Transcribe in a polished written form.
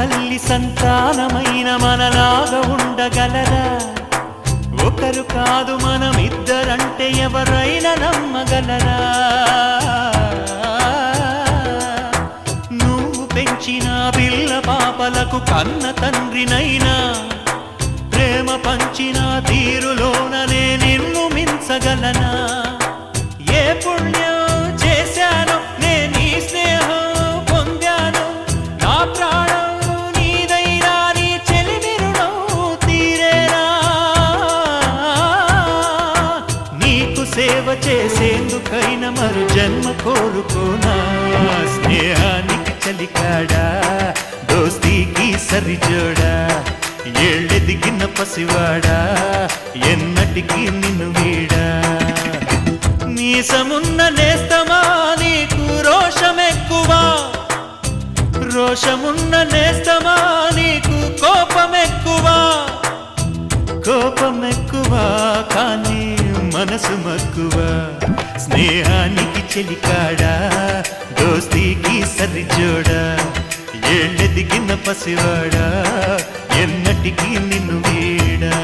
తల్లి సంతానమైన మనలాగా ఉండగలరా? ఒకరు కాదు మనమిద్దరంటే ఎవరైనా నమ్మగలరా? నువ్వు పెంచిన పిల్ల పాపలకు కన్న తండ్రినైనా ప్రేమ పంచిన తీరులోననే నిన్ను మించగలనా? ఏ పుణ్యం చేశాను నేను స్నేహం పొందాను, నా ప్రాణం నీదైనా నీ చెలిమి రుణం తీరేనా? నీకు సేవ చేసేందుకైనా మరు జన్మ కోరుకోనా? స్నేహానికి చలికాడా, దోస్తీకి సరిజోడా, ఏళ్ళెదిగిన పసివాడా ఎన్నటికీ నిన్ను వీడా? మీసమున్న నేస్తమా నీకు రోషమెక్కువా? రోషమున్న నేస్తమా నీకు కోపమెక్కువా? కోపమెక్కువా కానీ మనసు మక్కువ. స్నేహానికి చెలికాడా, దోస్తీకి సరిజోడా, ఏళ్ళెదిగిన పసివాడా ఎన్నటికీ నిన్ను వీడా?